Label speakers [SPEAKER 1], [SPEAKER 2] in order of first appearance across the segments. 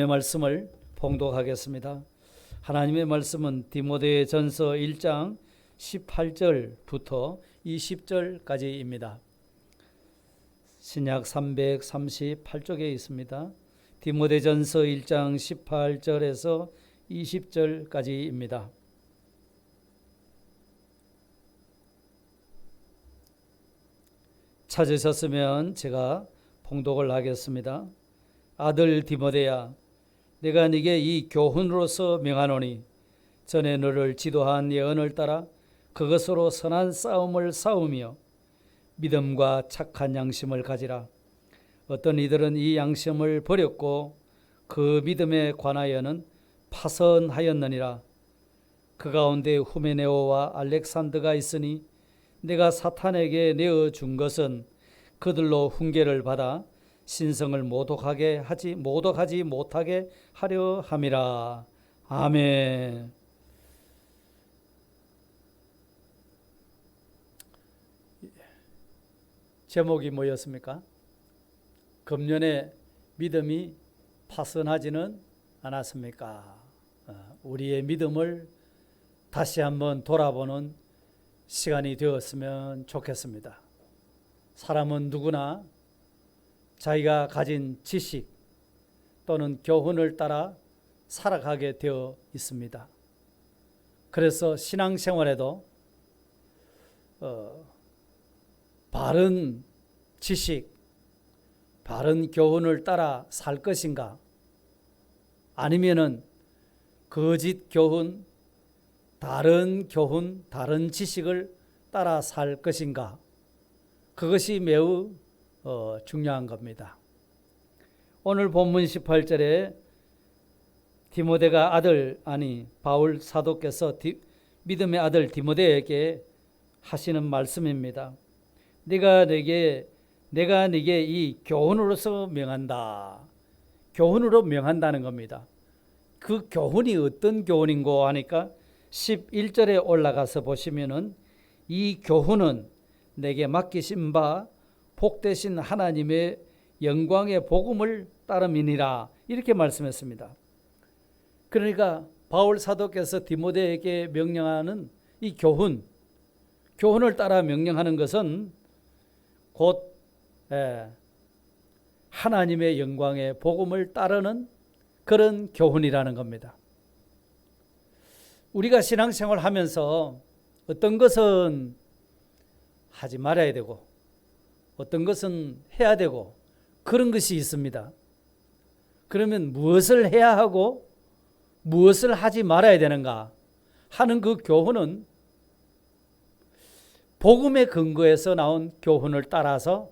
[SPEAKER 1] 말씀을 봉독하겠습니다. 하나님의 말씀은 디모데전서 1장 18절부터 20절까지입니다. 신약 338쪽에 있습니다. 디모데전서 1장 18절에서 20절까지입니다. 찾으셨으면 제가 봉독을 하겠습니다. 아들 디모데야, 내가 네게 이 교훈으로서 명하노니 전에 너를 지도한 예언을 따라 그것으로 선한 싸움을 싸우며 믿음과 착한 양심을 가지라. 어떤 이들은 이 양심을 버렸고 그 믿음에 관하여는 파선하였느니라. 그 가운데 후메네오와 알렉산더가 있으니 내가 사탄에게 내어준 것은 그들로 훈계를 받아 신성을 모독하지 못하게 하려 함이라. 아멘. 제목이 뭐였습니까? 금년에 믿음이 파선하지는 않았습니까? 우리의 믿음을 다시 한번 돌아보는 시간이 되었으면 좋겠습니다. 사람은 누구나 자기가 가진 지식 또는 교훈을 따라 살아가게 되어 있습니다. 그래서 신앙생활에도 바른 지식, 바른 교훈을 따라 살 것인가, 아니면은 거짓 교훈, 다른 지식을 따라 살 것인가, 그것이 매우 중요한 겁니다. 오늘 본문 18절에 바울 사도께서 믿음의 아들 디모데에게 하시는 말씀입니다. 내가 네게 이 교훈으로서 명한다. 교훈으로 명한다는 겁니다. 그 교훈이 어떤 교훈인고 하니까 11절에 올라가서 보시면은 이 교훈은 내게 맡기신 바 복되신 하나님의 영광의 복음을 따름이니라, 이렇게 말씀했습니다. 그러니까 바울 사도께서 디모데에게 명령하는 이 교훈을 따라 명령하는 것은 곧 하나님의 영광의 복음을 따르는 그런 교훈이라는 겁니다. 우리가 신앙생활 하면서 어떤 것은 하지 말아야 되고 어떤 것은 해야 되고 그런 것이 있습니다. 그러면 무엇을 해야 하고 무엇을 하지 말아야 되는가 하는 그 교훈은 복음에 근거해서 나온 교훈을 따라서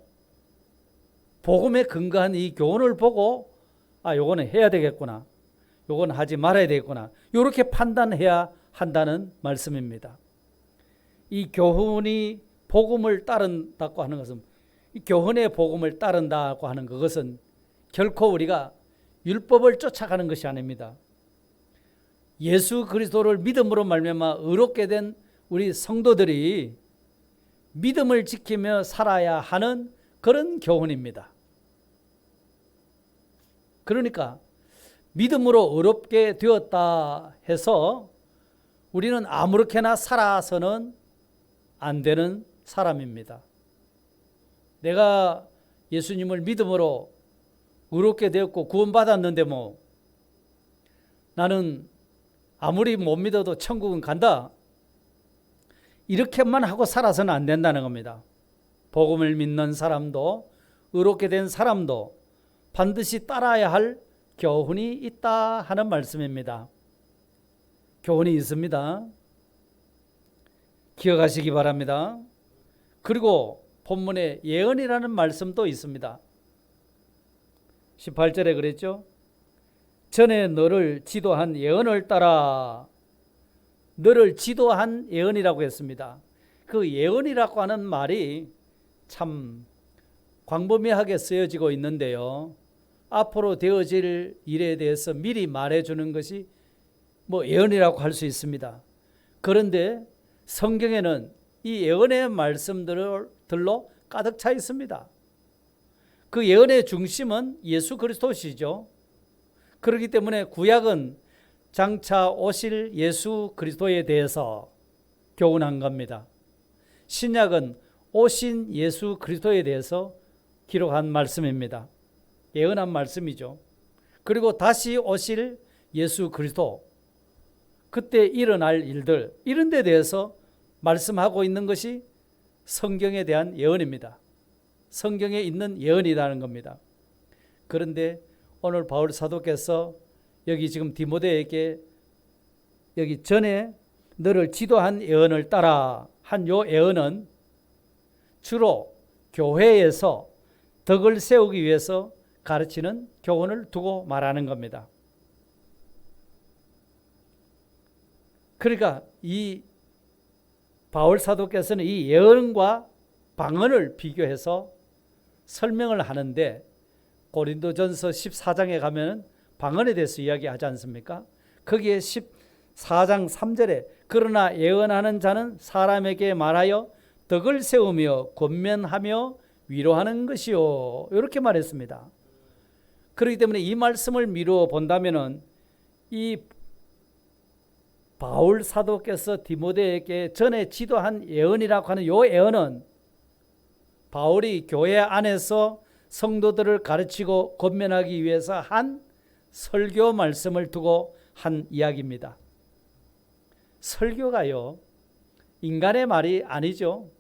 [SPEAKER 1] 복음에 근거한 이 교훈을 보고 요거는 해야 되겠구나, 요거는 하지 말아야 되겠구나, 이렇게 판단해야 한다는 말씀입니다. 이 교훈이 복음을 따른다고 하는 것은, 이 교훈의 복음을 따른다고 하는 그것은 결코 우리가 율법을 쫓아가는 것이 아닙니다. 예수 그리스도를 믿음으로 말미암아 의롭게 된 우리 성도들이 믿음을 지키며 살아야 하는 그런 교훈입니다. 그러니까 믿음으로 의롭게 되었다 해서 우리는 아무렇게나 살아서는 안 되는 사람입니다. 내가 예수님을 믿음으로 의롭게 되었고 구원받았는데 나는 아무리 못 믿어도 천국은 간다, 이렇게만 하고 살아서는 안 된다는 겁니다. 복음을 믿는 사람도 의롭게 된 사람도 반드시 따라야 할 교훈이 있다 하는 말씀입니다. 교훈이 있습니다. 기억하시기 바랍니다. 그리고 본문에 예언이라는 말씀도 있습니다. 18절에 그랬죠. 전에 너를 지도한 예언을 따라, 너를 지도한 예언이라고 했습니다. 그 예언이라고 하는 말이 참 광범위하게 쓰여지고 있는데요. 앞으로 되어질 일에 대해서 미리 말해주는 것이 예언이라고 할 수 있습니다. 그런데 성경에는 이 예언의 말씀들로 가득 차 있습니다. 그 예언의 중심은 예수 그리스도시죠. 그렇기 때문에 구약은 장차 오실 예수 그리스도에 대해서 교훈한 겁니다. 신약은 오신 예수 그리스도에 대해서 기록한 말씀입니다. 예언한 말씀이죠. 그리고 다시 오실 예수 그리스도, 그때 일어날 일들, 이런 데 대해서 말씀하고 있는 것이 성경에 대한 예언입니다. 성경에 있는 예언이라는 겁니다. 그런데 오늘 바울 사도께서 여기 지금 디모데에게 여기 전에 너를 지도한 예언을 따라 한 요 예언은 주로 교회에서 덕을 세우기 위해서 가르치는 교훈을 두고 말하는 겁니다. 그러니까 이 바울 사도께서는 이 예언과 방언을 비교해서 설명을 하는데, 고린도전서 14장에 가면 방언에 대해서 이야기하지 않습니까? 거기에 14장 3절에 그러나 예언하는 자는 사람에게 말하여 덕을 세우며 권면하며 위로하는 것이요, 이렇게 말했습니다. 그렇기 때문에 이 말씀을 미루어 본다면은 이 바울 사도께서 디모데에게 전에 지도한 예언이라고 하는 이 예언은 바울이 교회 안에서 성도들을 가르치고 권면하기 위해서 한 설교 말씀을 두고 한 이야기입니다. 설교가요, 인간의 말이 아니죠.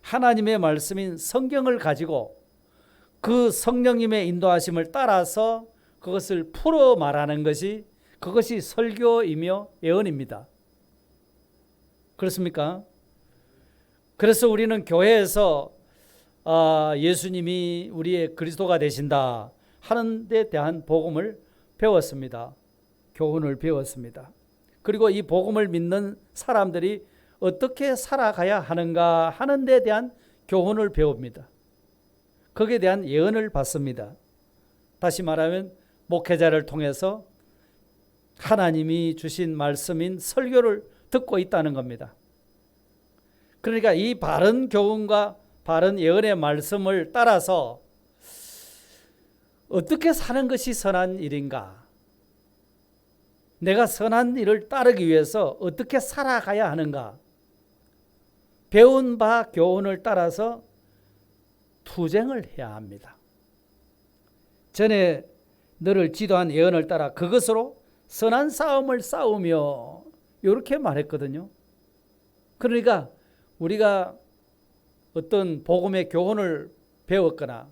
[SPEAKER 1] 하나님의 말씀인 성경을 가지고 그 성령님의 인도하심을 따라서 그것을 풀어 말하는 것이, 그것이 설교이며 예언입니다. 그렇습니까? 그래서 우리는 교회에서 예수님이 우리의 그리스도가 되신다 하는 데 대한 복음을 배웠습니다. 교훈을 배웠습니다. 그리고 이 복음을 믿는 사람들이 어떻게 살아가야 하는가 하는 데 대한 교훈을 배웁니다. 거기에 대한 예언을 받습니다. 다시 말하면 목회자를 통해서 하나님이 주신 말씀인 설교를 듣고 있다는 겁니다. 그러니까 이 바른 교훈과 바른 예언의 말씀을 따라서 어떻게 사는 것이 선한 일인가, 내가 선한 일을 따르기 위해서 어떻게 살아가야 하는가, 배운 바 교훈을 따라서 투쟁을 해야 합니다. 전에 너를 지도한 예언을 따라 그것으로 선한 싸움을 싸우며, 이렇게 말했거든요. 그러니까 우리가 어떤 복음의 교훈을 배웠거나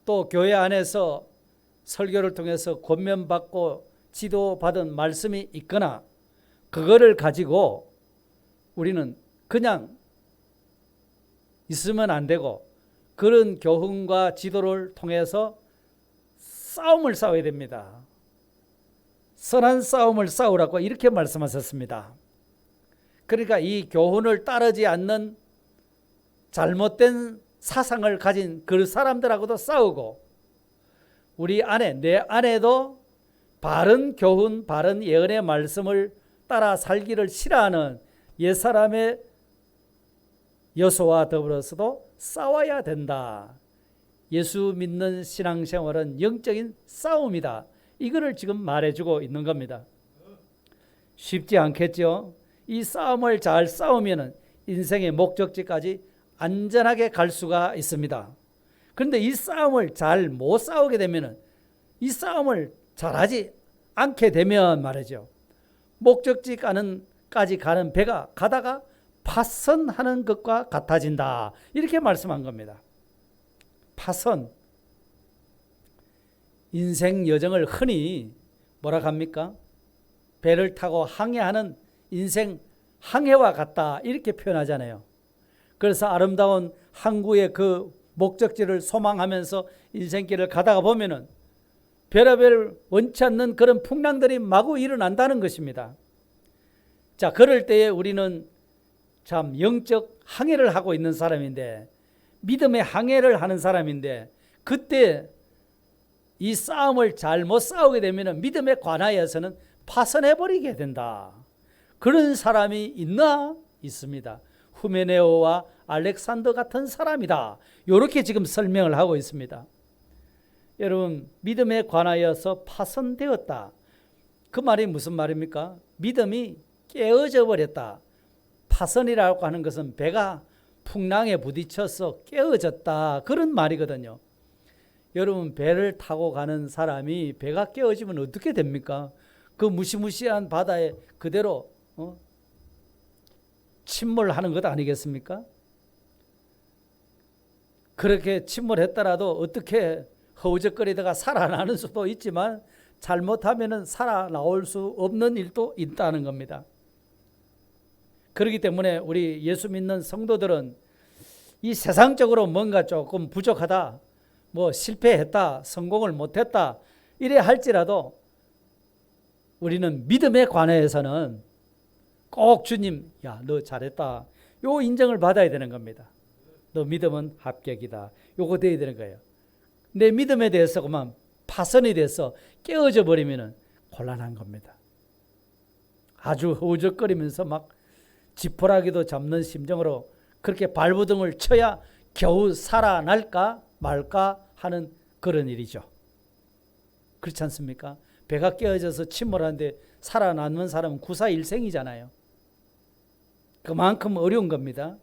[SPEAKER 1] 또 교회 안에서 설교를 통해서 권면받고 지도받은 말씀이 있거나 그거를 가지고 우리는 그냥 있으면 안 되고 그런 교훈과 지도를 통해서 싸움을 싸워야 됩니다. 선한 싸움을 싸우라고 이렇게 말씀하셨습니다. 그러니까 이 교훈을 따르지 않는 잘못된 사상을 가진 그 사람들하고도 싸우고, 우리 안에, 내 안에도 바른 교훈, 바른 예언의 말씀을 따라 살기를 싫어하는 옛사람의 여소와 더불어서도 싸워야 된다. 예수 믿는 신앙생활은 영적인 싸움이다. 이거를 지금 말해주고 있는 겁니다. 쉽지 않겠죠? 이 싸움을 잘 싸우면 인생의 목적지까지 안전하게 갈 수가 있습니다. 그런데 이 싸움을 잘 못 싸우게 되면, 이 싸움을 잘하지 않게 되면 말이죠, 목적지까지 가는 배가 가다가 파선하는 것과 같아진다. 이렇게 말씀한 겁니다. 파선. 인생 여정을 흔히 뭐라 합니까? 배를 타고 항해하는 인생 항해와 같다, 이렇게 표현하잖아요. 그래서 아름다운 항구의 그 목적지를 소망하면서 인생길을 가다가 보면은 별의별 원치 않는 그런 풍랑들이 마구 일어난다는 것입니다. 자, 그럴 때에 우리는 참 영적 항해를 하고 있는 사람인데, 믿음의 항해를 하는 사람인데, 그때 이 싸움을 잘 못 싸우게 되면 믿음에 관하여서는 파선해버리게 된다. 그런 사람이 있나? 있습니다. 후메네오와 알렉산더 같은 사람이다. 이렇게 지금 설명을 하고 있습니다. 여러분, 믿음에 관하여서 파손되었다. 그 말이 무슨 말입니까? 믿음이 깨어져 버렸다. 파손이라고 하는 것은 배가 풍랑에 부딪혀서 깨어졌다, 그런 말이거든요. 여러분, 배를 타고 가는 사람이 배가 깨어지면 어떻게 됩니까? 그 무시무시한 바다에 그대로 침몰하는 것 아니겠습니까? 그렇게 침몰했더라도 어떻게 허우적거리다가 살아나는 수도 있지만 잘못하면 살아나올 수 없는 일도 있다는 겁니다. 그렇기 때문에 우리 예수 믿는 성도들은 이 세상적으로 뭔가 조금 부족하다, 뭐 실패했다, 성공을 못했다 이래 할지라도 우리는 믿음에 관해서는 꼭 주님, 야, 너 잘했다, 요 인정을 받아야 되는 겁니다. 너 믿음은 합격이다, 요거 돼야 되는 거예요. 내 믿음에 대해서 그만 파손이 돼서 깨어져 버리면 곤란한 겁니다. 아주 허우적거리면서 막 지푸라기도 잡는 심정으로 그렇게 발버둥을 쳐야 겨우 살아날까 말까 하는 그런 일이죠. 그렇지 않습니까? 배가 깨어져서 침몰하는데 살아남는 사람은 구사일생이잖아요. 그만큼 어려운 겁니다.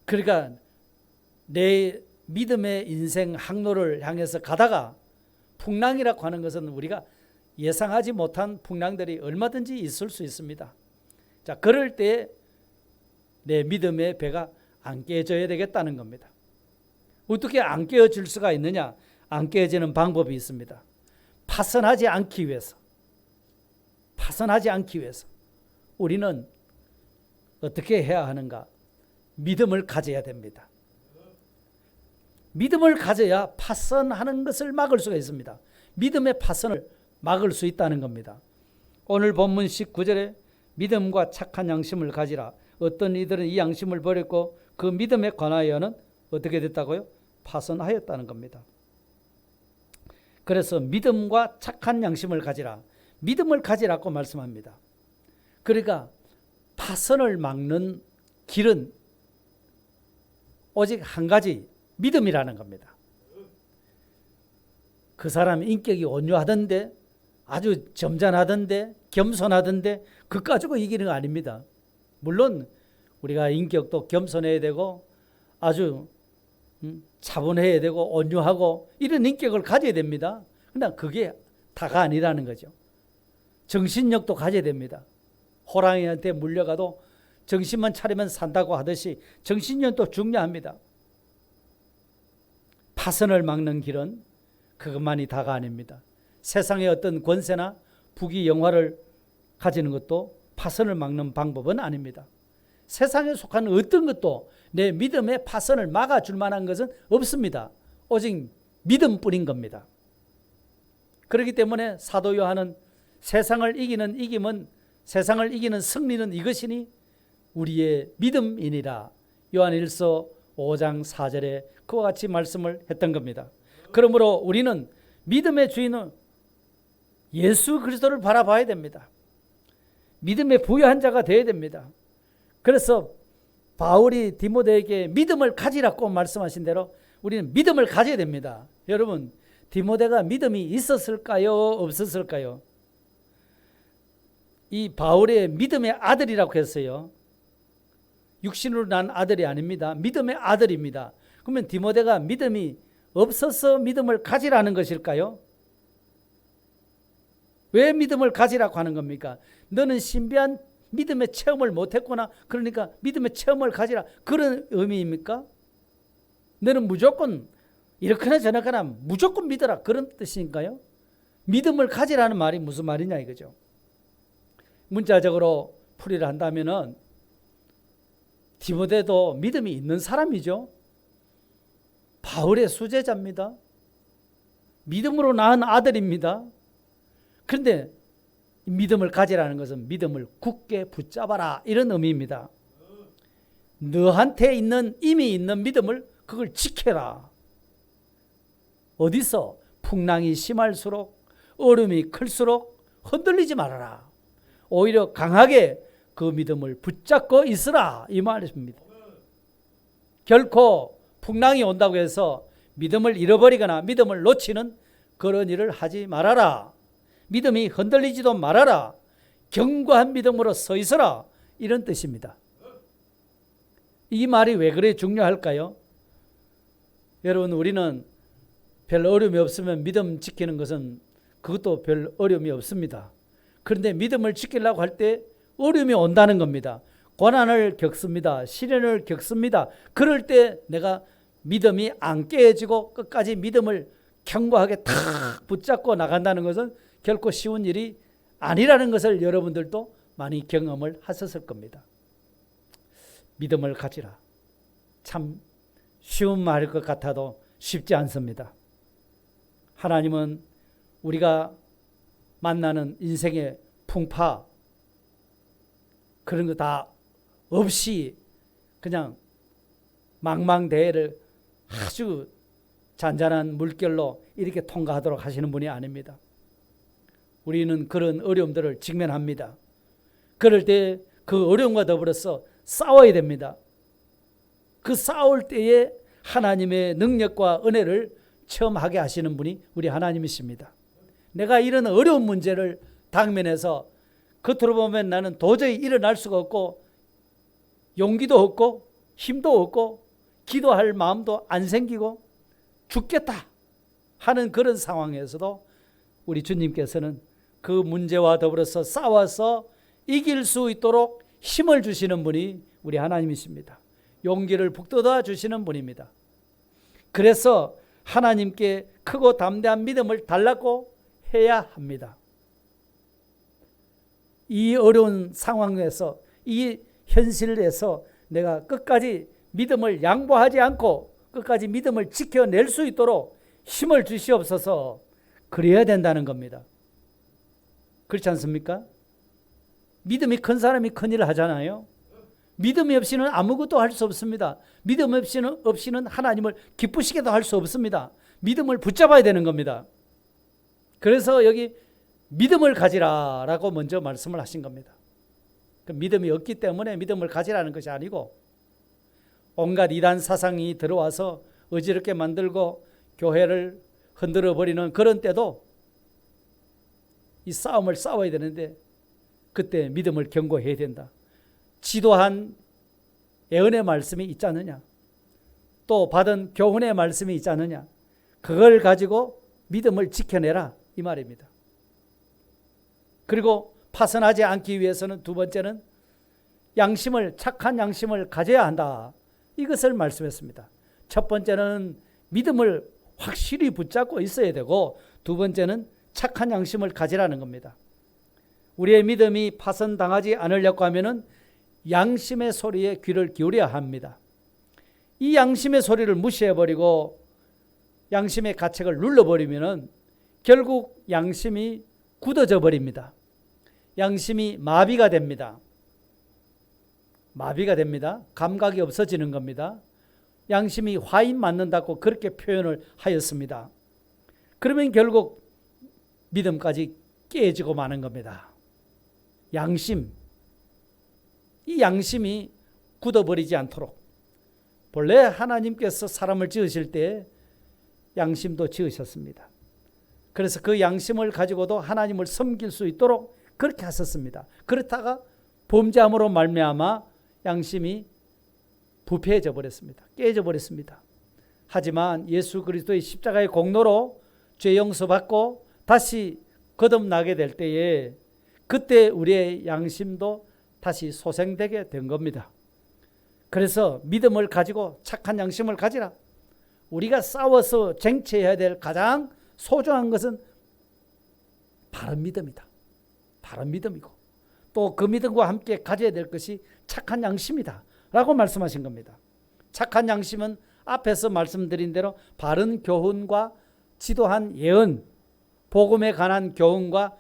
[SPEAKER 1] 그러니까 내 믿음의 인생 항로를 향해서 가다가 풍랑이라고 하는 것은 우리가 예상하지 못한 풍랑들이 얼마든지 있을 수 있습니다. 자, 그럴 때 내 믿음의 배가 안 깨져야 되겠다는 겁니다. 어떻게 안 깨어질 수가 있느냐? 안 깨어지는 방법이 있습니다. 파손하지 않기 위해서 우리는 어떻게 해야 하는가? 믿음을 가져야 됩니다. 믿음을 가져야 파손하는 것을 막을 수가 있습니다. 믿음의 파손을 막을 수 있다는 겁니다. 오늘 본문 19절에 믿음과 착한 양심을 가지라. 어떤 이들은 이 양심을 버렸고 그 믿음에 관하여는 어떻게 됐다고요? 파손하였다는 겁니다. 그래서 믿음과 착한 양심을 가지라. 믿음을 가지라고 말씀합니다. 그러니까 파손을 막는 길은 오직 한 가지, 믿음이라는 겁니다. 그 사람 인격이 온유하던데, 아주 점잖하던데, 겸손하던데 그거 가지고 이기는 거 아닙니다. 물론 우리가 인격도 겸손해야 되고 아주 차분해야 되고 온유하고 이런 인격을 가져야 됩니다. 그러나 그게 다가 아니라는 거죠. 정신력도 가져야 됩니다. 호랑이한테 물려가도 정신만 차리면 산다고 하듯이 정신력도 중요합니다. 파손을 막는 길은 그것만이 다가 아닙니다. 세상의 어떤 권세나 부귀 영화를 가지는 것도 파손을 막는 방법은 아닙니다. 세상에 속한 어떤 것도 내 믿음의 파손을 막아줄 만한 것은 없습니다. 오직 믿음뿐인 겁니다. 그렇기 때문에 사도 요한은 세상을 이기는 이김은, 세상을 이기는 승리는 이것이니 우리의 믿음이니라. 요한일서 5장 4절에 그와 같이 말씀을 했던 겁니다. 그러므로 우리는 믿음의 주인은 예수 그리스도를 바라봐야 됩니다. 믿음의 부유한 자가 되어야 됩니다. 그래서 바울이 디모데에게 믿음을 가지라고 말씀하신 대로 우리는 믿음을 가져야 됩니다. 여러분, 디모데가 믿음이 있었을까요? 없었을까요? 이 바울의 믿음의 아들이라고 했어요. 육신으로 난 아들이 아닙니다. 믿음의 아들입니다. 그러면 디모데가 믿음이 없어서 믿음을 가지라는 것일까요? 왜 믿음을 가지라고 하는 겁니까? 너는 신비한 믿음의 체험을 못했구나, 그러니까 믿음의 체험을 가지라, 그런 의미입니까? 너는 무조건 이렇거나 저렇거나 무조건 믿어라, 그런 뜻인가요? 믿음을 가지라는 말이 무슨 말이냐 이거죠. 문자적으로 풀이를 한다면은 디모데도 믿음이 있는 사람이죠. 바울의 수제자입니다. 믿음으로 낳은 아들입니다. 그런데 믿음을 가지라는 것은 믿음을 굳게 붙잡아라, 이런 의미입니다. 너한테 있는, 이미 있는 믿음을 그걸 지켜라. 어디서 풍랑이 심할수록, 얼음이 클수록 흔들리지 말아라. 오히려 강하게 그 믿음을 붙잡고 있으라, 이 말입니다. 결코 풍랑이 온다고 해서 믿음을 잃어버리거나 믿음을 놓치는 그런 일을 하지 말아라. 믿음이 흔들리지도 말아라. 견고한 믿음으로 서 있어라. 이런 뜻입니다. 이 말이 왜 그래 중요할까요? 여러분, 우리는 별 어려움이 없으면 믿음 지키는 것은 그것도 별 어려움이 없습니다. 그런데 믿음을 지키려고 할 때 어려움이 온다는 겁니다. 고난을 겪습니다. 시련을 겪습니다. 그럴 때 내가 믿음이 안 깨지고 끝까지 믿음을 견고하게 탁 붙잡고 나간다는 것은 결코 쉬운 일이 아니라는 것을 여러분들도 많이 경험을 하셨을 겁니다. 믿음을 가지라. 참 쉬운 말일 것 같아도 쉽지 않습니다. 하나님은 우리가 만나는 인생의 풍파 그런 거 다 없이 그냥 망망대해를 아주 잔잔한 물결로 이렇게 통과하도록 하시는 분이 아닙니다. 우리는 그런 어려움들을 직면합니다. 그럴 때 그 어려움과 더불어서 싸워야 됩니다. 그 싸울 때에 하나님의 능력과 은혜를 체험하게 하시는 분이 우리 하나님이십니다. 내가 이런 어려운 문제를 당면해서 겉으로 보면 나는 도저히 일어날 수가 없고 용기도 없고 힘도 없고 기도할 마음도 안 생기고 죽겠다 하는 그런 상황에서도 우리 주님께서는 그 문제와 더불어서 싸워서 이길 수 있도록 힘을 주시는 분이 우리 하나님이십니다. 용기를 북돋아 주시는 분입니다. 그래서 하나님께 크고 담대한 믿음을 달라고 해야 합니다. 이 어려운 상황에서 이 현실에서 내가 끝까지 믿음을 양보하지 않고 끝까지 믿음을 지켜낼 수 있도록 힘을 주시옵소서. 그래야 된다는 겁니다. 그렇지 않습니까? 믿음이 큰 사람이 큰 일을 하잖아요. 믿음이 없이는 아무것도 할 수 없습니다. 믿음 없이는 하나님을 기쁘시게도 할 수 없습니다. 믿음을 붙잡아야 되는 겁니다. 그래서 여기 믿음을 가지라라고 먼저 말씀을 하신 겁니다. 그 믿음이 없기 때문에 믿음을 가지라는 것이 아니고 온갖 이단 사상이 들어와서 어지럽게 만들고 교회를 흔들어 버리는 그런 때도 이 싸움을 싸워야 되는데 그때 믿음을 견고해야 된다. 지도한 예언의 말씀이 있지 않느냐, 또 받은 교훈의 말씀이 있지 않느냐, 그걸 가지고 믿음을 지켜내라 이 말입니다. 그리고 파선하지 않기 위해서는 두 번째는 양심을, 착한 양심을 가져야 한다, 이것을 말씀했습니다. 첫 번째는 믿음을 확실히 붙잡고 있어야 되고, 두 번째는 착한 양심을 가지라는 겁니다. 우리의 믿음이 파선당하지 않으려고 하면은 양심의 소리에 귀를 기울여야 합니다. 이 양심의 소리를 무시해버리고 양심의 가책을 눌러버리면은 결국 양심이 굳어져 버립니다. 양심이 마비가 됩니다. 마비가 됩니다. 감각이 없어지는 겁니다. 양심이 화인 맞는다고 그렇게 표현을 하였습니다. 그러면 결국 믿음까지 깨지고 마는 겁니다. 양심, 이 양심이 굳어버리지 않도록. 본래 하나님께서 사람을 지으실 때 양심도 지으셨습니다. 그래서 그 양심을 가지고도 하나님을 섬길 수 있도록 그렇게 하셨습니다. 그렇다가 범죄함으로 말미암아 양심이 부패해져 버렸습니다. 깨져 버렸습니다. 하지만 예수 그리스도의 십자가의 공로로 죄 용서받고 다시 거듭나게 될 때에 그때 우리의 양심도 다시 소생되게 된 겁니다. 그래서 믿음을 가지고 착한 양심을 가지라. 우리가 싸워서 쟁취해야 될 가장 소중한 것은 바른 믿음이다. 바른 믿음이고 또 그 믿음과 함께 가져야 될 것이 착한 양심이다 라고 말씀하신 겁니다. 착한 양심은 앞에서 말씀드린 대로 바른 교훈과 지도한 예언, 복음에 관한 교훈과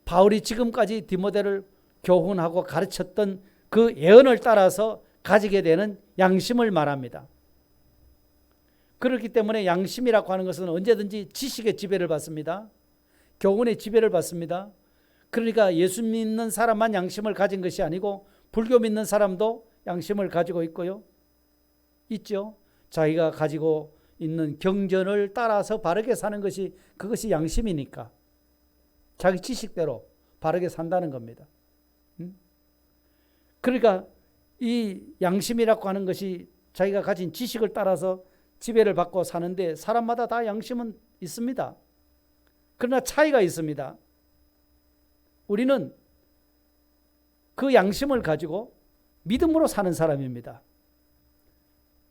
[SPEAKER 1] 바울이 지금까지 디모데를 교훈하고 가르쳤던 그 예언을 따라서 가지게 되는 양심을 말합니다. 그렇기 때문에 양심이라고 하는 것은 언제든지 지식의 지배를 받습니다. 교훈의 지배를 받습니다. 그러니까 예수 믿는 사람만 양심을 가진 것이 아니고 불교 믿는 사람도 양심을 가지고 있고요. 있죠. 자기가 가지고 있는 경전을 따라서 바르게 사는 것이 그것이 양심이니까 자기 지식대로 바르게 산다는 겁니다. 그러니까 이 양심이라고 하는 것이 자기가 가진 지식을 따라서 지배를 받고 사는데 사람마다 다 양심은 있습니다. 그러나 차이가 있습니다. 우리는 그 양심을 가지고 믿음으로 사는 사람입니다.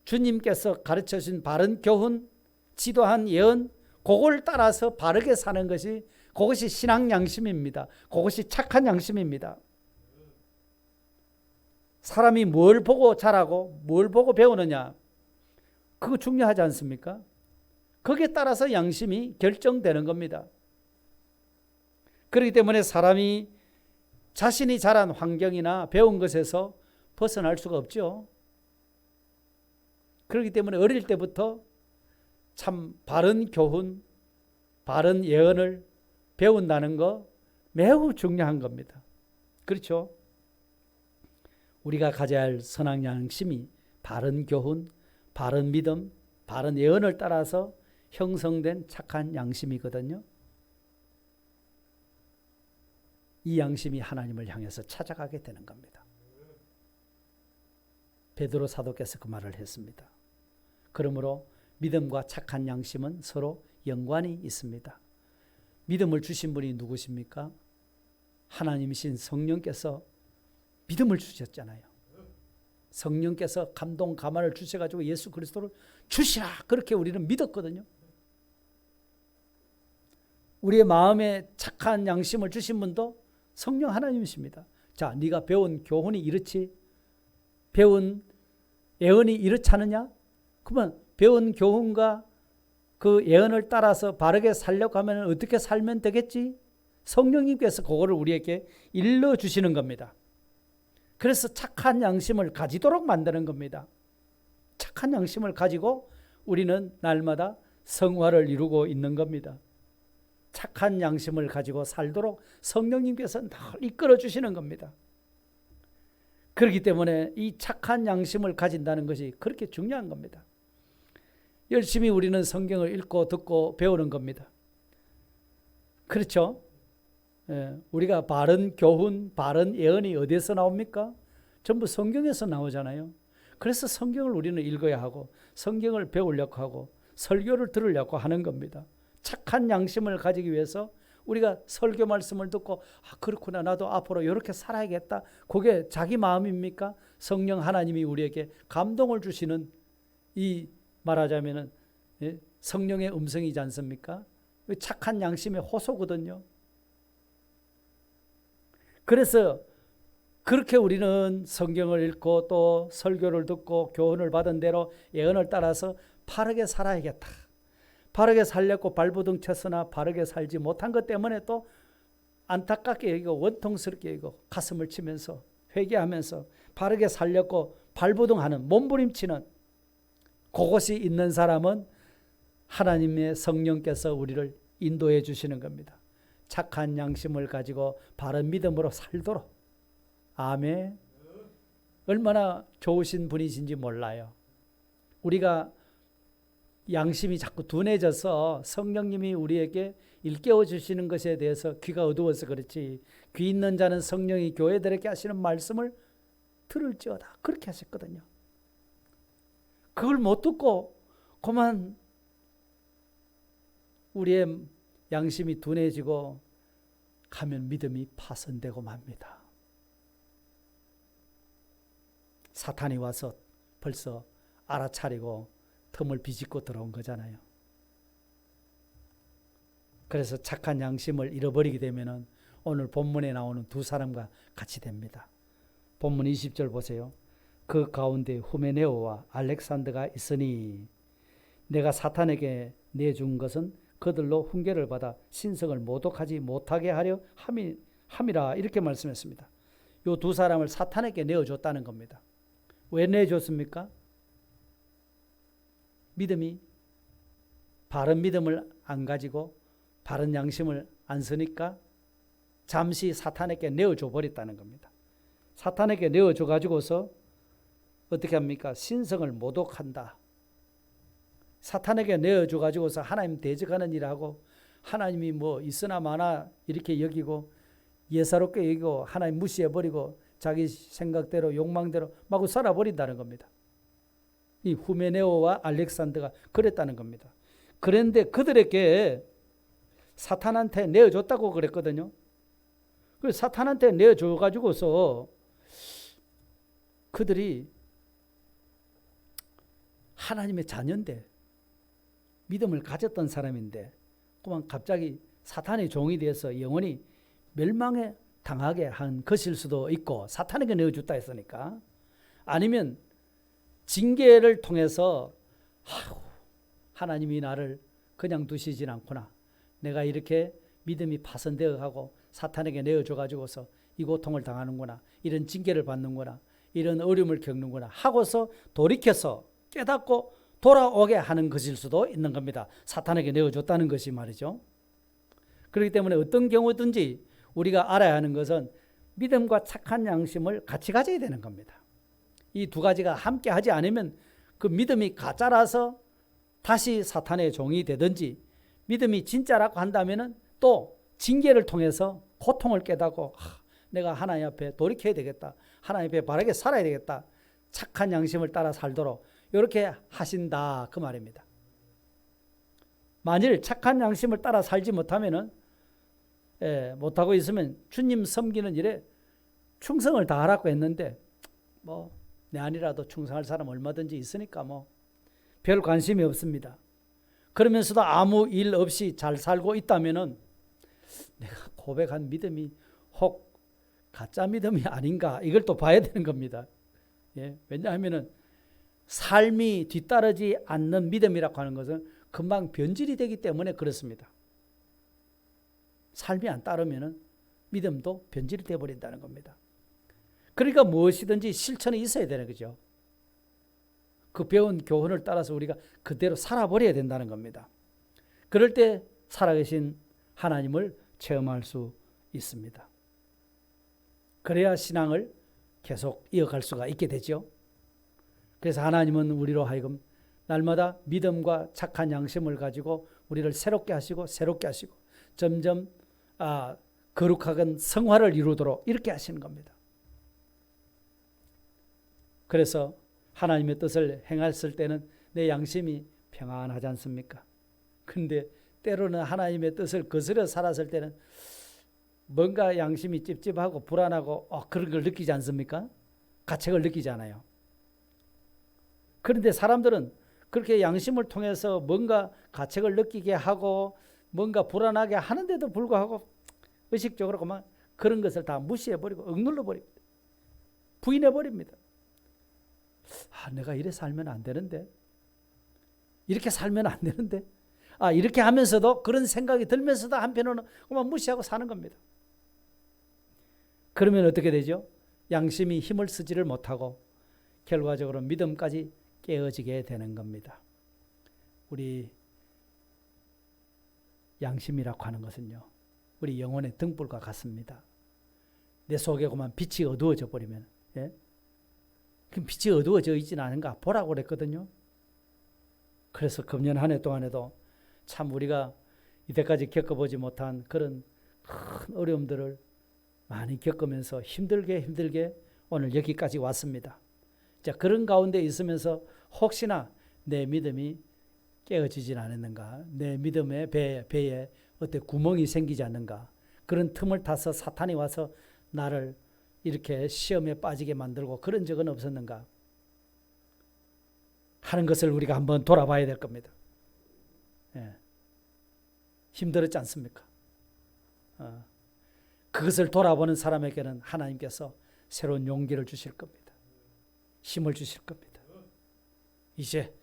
[SPEAKER 1] 주님께서 가르쳐 주신 바른 교훈, 지도한 예언, 그걸 따라서 바르게 사는 것이 그것이 신앙 양심입니다. 그것이 착한 양심입니다. 사람이 뭘 보고 자라고 뭘 보고 배우느냐, 그거 중요하지 않습니까? 거기에 따라서 양심이 결정되는 겁니다. 그렇기 때문에 사람이 자신이 자란 환경이나 배운 것에서 벗어날 수가 없죠. 그렇기 때문에 어릴 때부터 참 바른 교훈, 바른 예언을 배운다는 거 매우 중요한 겁니다. 그렇죠? 우리가 가져야 할 선한 양심이 바른 교훈, 바른 믿음, 바른 예언을 따라서 형성된 착한 양심이거든요. 이 양심이 하나님을 향해서 찾아가게 되는 겁니다. 베드로 사도께서 그 말을 했습니다. 그러므로 믿음과 착한 양심은 서로 연관이 있습니다. 믿음을 주신 분이 누구십니까? 하나님이신 성령께서 믿음을 주셨잖아요. 성령께서 감동 감화를 주셔가지고 예수 그리스도를 주시라, 그렇게 우리는 믿었거든요. 우리의 마음에 착한 양심을 주신 분도 성령 하나님이십니다. 자, 네가 배운 교훈이 이렇지, 배운 예언이 이렇지 않느냐? 그러면 배운 교훈과 그 예언을 따라서 바르게 살려고 하면 어떻게 살면 되겠지? 성령님께서 그거를 우리에게 일러주시는 겁니다. 그래서 착한 양심을 가지도록 만드는 겁니다. 착한 양심을 가지고 우리는 날마다 성화를 이루고 있는 겁니다. 착한 양심을 가지고 살도록 성령님께서 늘 이끌어 주시는 겁니다. 그렇기 때문에 이 착한 양심을 가진다는 것이 그렇게 중요한 겁니다. 열심히 우리는 성경을 읽고 듣고 배우는 겁니다. 그렇죠? 우리가 바른 교훈, 바른 예언이 어디에서 나옵니까? 전부 성경에서 나오잖아요. 그래서 성경을 우리는 읽어야 하고 성경을 배우려고 하고 설교를 들으려고 하는 겁니다. 착한 양심을 가지기 위해서 우리가 설교 말씀을 듣고 그렇구나, 나도 앞으로 이렇게 살아야겠다. 그게 자기 마음입니까? 성령 하나님이 우리에게 감동을 주시는, 이 말하자면은 성령의 음성이지 않습니까? 착한 양심의 호소거든요. 그래서 그렇게 우리는 성경을 읽고 또 설교를 듣고 교훈을 받은 대로 예언을 따라서 바르게 살아야겠다. 바르게 살려고 발버둥 쳤으나 바르게 살지 못한 것 때문에 또 안타깝게 여기고 원통스럽게 여기고 가슴을 치면서 회개하면서 바르게 살려고 발버둥하는, 몸부림치는 그것이 있는 사람은 하나님의 성령께서 우리를 인도해 주시는 겁니다. 착한 양심을 가지고 바른 믿음으로 살도록. 아멘. 얼마나 좋으신 분이신지 몰라요. 우리가 양심이 자꾸 둔해져서 성령님이 우리에게 일깨워 주시는 것에 대해서 귀가 어두워서 그렇지, 귀 있는 자는 성령이 교회들에게 하시는 말씀을 들을지어다, 그렇게 하셨거든요. 그걸 못 듣고 그만 우리의 양심이 둔해지고 가면 믿음이 파손되고 맙니다. 사탄이 와서 벌써 알아차리고 틈을 비집고 들어온 거잖아요. 그래서 착한 양심을 잃어버리게 되면 오늘 본문에 나오는 두 사람과 같이 됩니다. 본문 20절 보세요. 그 가운데 후메네오와 알렉산더가 있으니 내가 사탄에게 내준 것은 그들로 훈계를 받아 신성을 모독하지 못하게 하려 함이라, 이렇게 말씀했습니다. 이 두 사람을 사탄에게 내어줬다는 겁니다. 왜 내줬습니까? 믿음이, 바른 믿음을 안 가지고 바른 양심을 안 쓰니까 잠시 사탄에게 내어줘 버렸다는 겁니다. 사탄에게 내어줘 가지고서 어떻게 합니까? 신성을 모독한다. 사탄에게 내어줘 가지고서 하나님 대적하는 일하고 하나님이 뭐 있으나 마나 이렇게 여기고 예사롭게 여기고 하나님 무시해버리고 자기 생각대로 욕망대로 마구 살아버린다는 겁니다. 이 후메네오와 알렉산더가 그랬다는 겁니다. 그런데 그들에게 사탄한테 내어줬다고 그랬거든요. 그래서 사탄한테 내어줘 가지고서 그들이 하나님의 자녀인데 믿음을 가졌던 사람인데 그만 갑자기 사탄의 종이 되어서 영원히 멸망에 당하게 한 것일 수도 있고, 사탄에게 내어줬다 했으니까. 아니면 징계를 통해서 하나님이 나를 그냥 두시진 않구나, 내가 이렇게 믿음이 파손되어 가고 사탄에게 내어줘 가지고서 이 고통을 당하는구나, 이런 징계를 받는구나, 이런 어려움을 겪는구나 하고서 돌이켜서 깨닫고 돌아오게 하는 것일 수도 있는 겁니다. 사탄에게 내어줬다는 것이 말이죠. 그렇기 때문에 어떤 경우든지 우리가 알아야 하는 것은 믿음과 착한 양심을 같이 가져야 되는 겁니다. 이 두 가지가 함께 하지 않으면 그 믿음이 가짜라서 다시 사탄의 종이 되든지, 믿음이 진짜라고 한다면 또 징계를 통해서 고통을 깨닫고 내가 하나님 앞에 돌이켜야 되겠다, 하나님 앞에 바르게 살아야 되겠다, 착한 양심을 따라 살도록 이렇게 하신다 그 말입니다. 만일 착한 양심을 따라 살지 못하면은 못하고 있으면 주님 섬기는 일에 충성을 다하라고 했는데 뭐 내 아니라도 충성할 사람 얼마든지 있으니까 뭐 별 관심이 없습니다. 그러면서도 아무 일 없이 잘 살고 있다면은 내가 고백한 믿음이 혹 가짜 믿음이 아닌가, 이걸 또 봐야 되는 겁니다. 예, 왜냐하면은 삶이 뒤따르지 않는 믿음이라고 하는 것은 금방 변질이 되기 때문에 그렇습니다. 삶이 안 따르면 믿음도 변질이 되어버린다는 겁니다. 그러니까 무엇이든지 실천이 있어야 되는 거죠. 그 배운 교훈을 따라서 우리가 그대로 살아버려야 된다는 겁니다. 그럴 때 살아계신 하나님을 체험할 수 있습니다. 그래야 신앙을 계속 이어갈 수가 있게 되죠. 그래서 하나님은 우리로 하여금 날마다 믿음과 착한 양심을 가지고 우리를 새롭게 하시고 점점 거룩한 성화를 이루도록 이렇게 하시는 겁니다. 그래서 하나님의 뜻을 행했을 때는 내 양심이 평안하지 않습니까? 근데 때로는 하나님의 뜻을 거스려 살았을 때는 뭔가 양심이 찝찝하고 불안하고 그런 걸 느끼지 않습니까? 가책을 느끼잖아요. 그런데 사람들은 그렇게 양심을 통해서 뭔가 가책을 느끼게 하고 뭔가 불안하게 하는데도 불구하고 의식적으로 그만 그런 것을 다 무시해버리고 억눌러버립니다. 부인해버립니다. 내가 이래 살면 안 되는데, 이렇게 살면 안 되는데, 이렇게 하면서도 그런 생각이 들면서도 한편으로는 그만 무시하고 사는 겁니다. 그러면 어떻게 되죠? 양심이 힘을 쓰지를 못하고 결과적으로 믿음까지 깨어지게 되는 겁니다. 우리 양심이라고 하는 것은요, 우리 영혼의 등불과 같습니다. 내 속에 그만 빛이 어두워져 버리면, 그럼 빛이 어두워져 있지는 않은가 보라고 그랬거든요. 그래서 금년 한 해 동안에도 참 우리가 이때까지 겪어보지 못한 그런 큰 어려움들을 많이 겪으면서 힘들게 오늘 여기까지 왔습니다. 자, 그런 가운데 있으면서 혹시나 내 믿음이 깨어지진 않았는가, 내 믿음의 배에 어떤 구멍이 생기지 않는가, 그런 틈을 타서 사탄이 와서 나를 이렇게 시험에 빠지게 만들고 그런 적은 없었는가 하는 것을 우리가 한번 돌아봐야 될 겁니다. 힘들었지 않습니까? 그것을 돌아보는 사람에게는 하나님께서 새로운 용기를 주실 겁니다. 힘을 주실 겁니다. 이제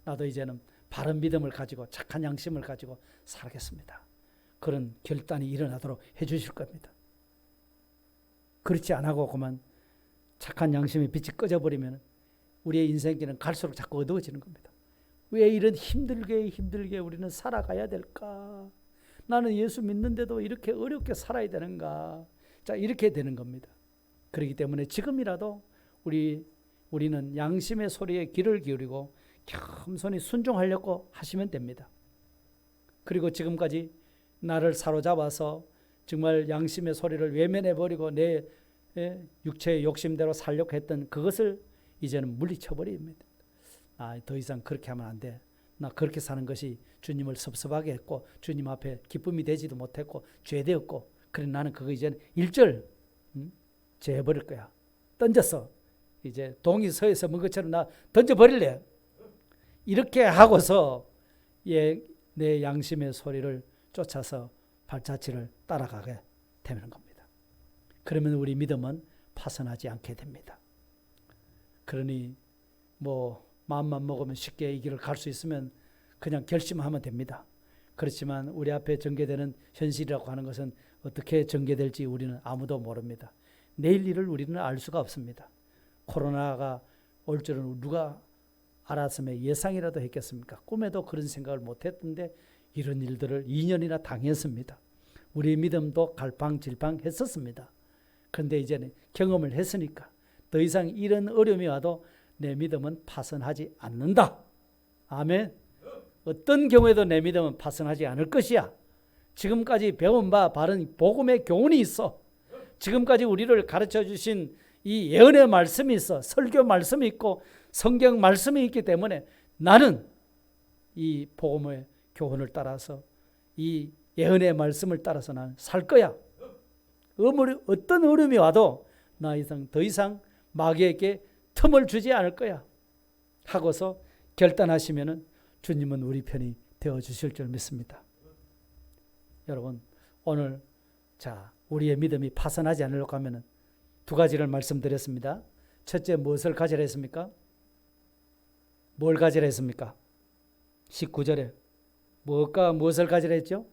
[SPEAKER 1] 나도 이제는 바른 믿음을 가지고 착한 양심을 가지고 살겠습니다. 그런 결단이 일어나도록 해주실 겁니다. 그렇지 않고 그만 착한 양심의 빛이 꺼져버리면 우리의 인생길은 갈수록 자꾸 어두워지는 겁니다. 왜 이런 힘들게 우리는 살아가야 될까? 나는 예수 믿는데도 이렇게 어렵게 살아야 되는가? 자, 이렇게 되는 겁니다. 그렇기 때문에 지금이라도 우리는 양심의 소리에 귀를 기울이고 겸손히 순종하려고 하시면 됩니다. 그리고 지금까지 나를 사로잡아서 정말 양심의 소리를 외면해버리고 내 육체의 욕심대로 살려고 했던 그것을 이제는 물리쳐버립니다. 더 이상 그렇게 하면 안 돼. 나 그렇게 사는 것이 주님을 섭섭하게 했고 주님 앞에 기쁨이 되지도 못했고 죄되었고, 그래 나는 그거 이제는 일절 제해버릴 거야. 던졌어. 이제 동이 서에서 먹은 것처럼 나 던져버릴래. 이렇게 하고서 내 양심의 소리를 쫓아서 발자취를 따라가게 되는 겁니다. 그러면 우리 믿음은 파손하지 않게 됩니다. 그러니 마음만 먹으면 쉽게 이 길을 갈 수 있으면 그냥 결심하면 됩니다. 그렇지만 우리 앞에 전개되는 현실이라고 하는 것은 어떻게 전개될지 우리는 아무도 모릅니다. 내일 일을 우리는 알 수가 없습니다. 코로나가 올 줄은 누가 알았으면 예상이라도 했겠습니까? 꿈에도 그런 생각을 못했던데 이런 일들을 2년이나 당했습니다. 우리 믿음도 갈팡질팡했었습니다. 그런데 이제는 경험을 했으니까 더 이상 이런 어려움이 와도 내 믿음은 파손하지 않는다. 아멘. 어떤 경우에도 내 믿음은 파손하지 않을 것이야. 지금까지 배운 바 바른 복음의 교훈이 있어. 지금까지 우리를 가르쳐 주신 이 예언의 말씀이 있어. 설교 말씀이 있고 성경 말씀이 있기 때문에 나는 이 복음의 교훈을 따라서 이 예언의 말씀을 따라서 나는 살 거야. 어떤 어려움이 와도 더 이상 마귀에게 틈을 주지 않을 거야 하고서 결단하시면은 주님은 우리 편이 되어주실 줄 믿습니다. 여러분, 오늘 우리의 믿음이 파손하지 않으려고 하면은 두 가지를 말씀드렸습니다. 첫째, 무엇을 가지라 했습니까? 뭘 가지라 했습니까? 19절에 무엇을 가지라 했죠?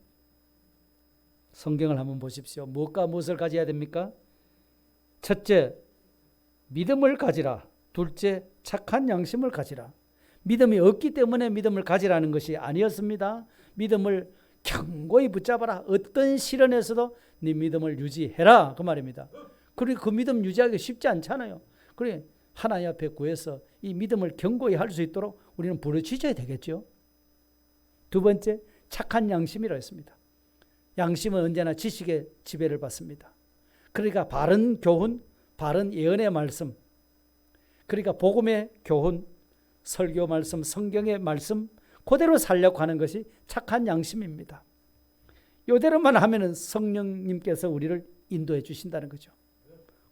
[SPEAKER 1] 성경을 한번 보십시오. 무엇을 가져야 됩니까? 첫째, 믿음을 가지라. 둘째, 착한 양심을 가지라. 믿음이 없기 때문에 믿음을 가지라는 것이 아니었습니다. 믿음을 견고히 붙잡아라. 어떤 시련에서도 네 믿음을 유지해라. 그 말입니다. 그리고 그 믿음 유지하기 쉽지 않잖아요. 그래 하나님 앞에 구해서 이 믿음을 견고히 할 수 있도록 우리는 부르짖어야 되겠죠. 두 번째, 착한 양심이라 했습니다. 양심은 언제나 지식의 지배를 받습니다. 그러니까 바른 교훈, 바른 예언의 말씀, 그러니까 복음의 교훈, 설교 말씀, 성경의 말씀 그대로 살려고 하는 것이 착한 양심입니다. 이대로만 하면은 성령님께서 우리를 인도해 주신다는 거죠.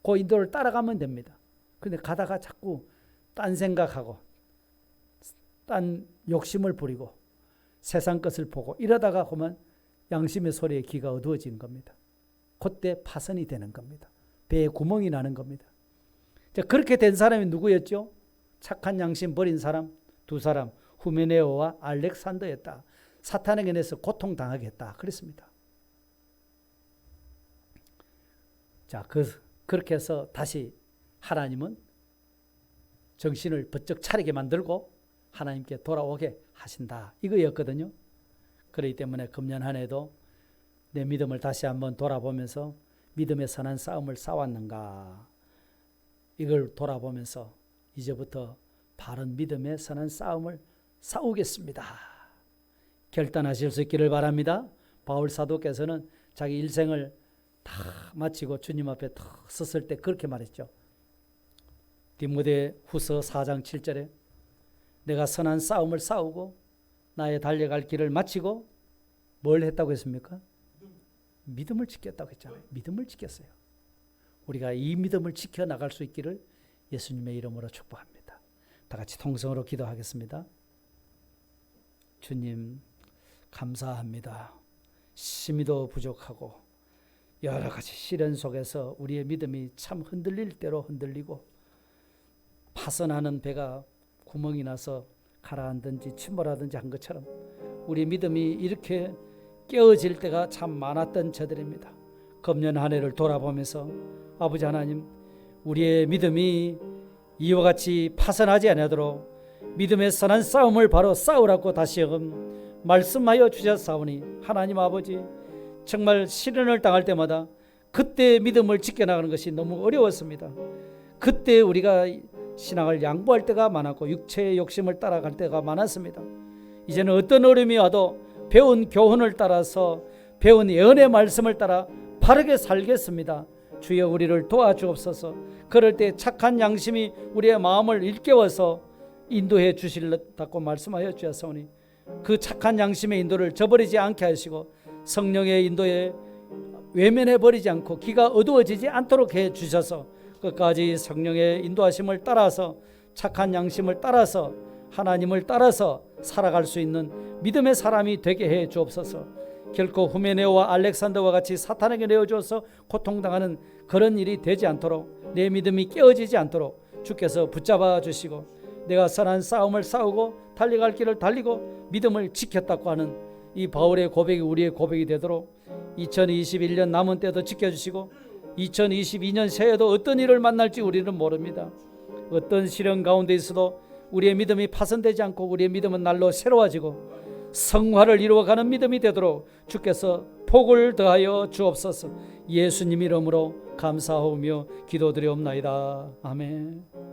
[SPEAKER 1] 그 인도를 따라가면 됩니다. 근데 가다가 자꾸 딴 생각하고 딴 욕심을 부리고 세상 것을 보고 이러다가 보면 양심의 소리에 귀가 어두워지는 겁니다. 그때 파손이 되는 겁니다. 배에 구멍이 나는 겁니다. 자, 그렇게 된 사람이 누구였죠? 착한 양심 버린 사람 두 사람, 후메네오와 알렉산더였다. 사탄에게 내서 고통당하게 했다. 그랬습니다. 자, 그렇게 해서 다시 하나님은 정신을 번쩍 차리게 만들고 하나님께 돌아오게 하신다. 이거였거든요. 그렇기 때문에 금년 한 해도 내 믿음을 다시 한번 돌아보면서 믿음의 선한 싸움을 싸웠는가, 이걸 돌아보면서 이제부터 바른 믿음의 선한 싸움을 싸우겠습니다. 결단하실 수 있기를 바랍니다. 바울 사도께서는 자기 일생을 다 마치고 주님 앞에 탁 섰을 때 그렇게 말했죠. 디모데 후서 4장 7절에 내가 선한 싸움을 싸우고 나의 달려갈 길을 마치고 뭘 했다고 했습니까? 믿음을 지켰다고 했잖아요. 믿음을 지켰어요. 우리가 이 믿음을 지켜나갈 수 있기를 예수님의 이름으로 축복합니다. 다 같이 통성으로 기도하겠습니다. 주님 감사합니다. 심히도 부족하고 여러 가지 시련 속에서 우리의 믿음이 참 흔들릴 대로 흔들리고 파손하는 배가 구멍이 나서 가라앉든지 침몰하든지 한 것처럼 우리 믿음이 이렇게 깨어질 때가 참 많았던 저들입니다. 금년 한 해를 돌아보면서 아버지 하나님, 우리의 믿음이 이와 같이 파손하지 않도록 믿음의 선한 싸움을 바로 싸우라고 다시금 말씀하여 주셨사오니 하나님 아버지, 정말 시련을 당할 때마다 그때 믿음을 지켜나가는 것이 너무 어려웠습니다. 그때 우리가 신앙을 양보할 때가 많았고 육체의 욕심을 따라갈 때가 많았습니다. 이제는 어떤 어려움이 와도 배운 교훈을 따라서 배운 예언의 말씀을 따라 바르게 살겠습니다. 주여 우리를 도와주옵소서. 그럴 때 착한 양심이 우리의 마음을 일깨워서 인도해 주실다고 말씀하여 주셨사오니 그 착한 양심의 인도를 저버리지 않게 하시고 성령의 인도에 외면해 버리지 않고 귀가 어두워지지 않도록 해 주셔서 끝까지 성령의 인도하심을 따라서 착한 양심을 따라서 하나님을 따라서 살아갈 수 있는 믿음의 사람이 되게 해 주옵소서. 결코 후메네오와 알렉산더와 같이 사탄에게 내어줘서 고통당하는 그런 일이 되지 않도록 내 믿음이 깨어지지 않도록 주께서 붙잡아 주시고 내가 선한 싸움을 싸우고 달려갈 길을 달리고 믿음을 지켰다고 하는 이 바울의 고백이 우리의 고백이 되도록 2021년 남은 때도 지켜주시고 2022년 새해에도 어떤 일을 만날지 우리는 모릅니다. 어떤 시련 가운데 있어도 우리의 믿음이 파손되지 않고 우리의 믿음은 날로 새로워지고 성화를 이루어가는 믿음이 되도록 주께서 복을 더하여 주옵소서. 예수님 이름으로 감사하며 기도드리옵나이다. 아멘.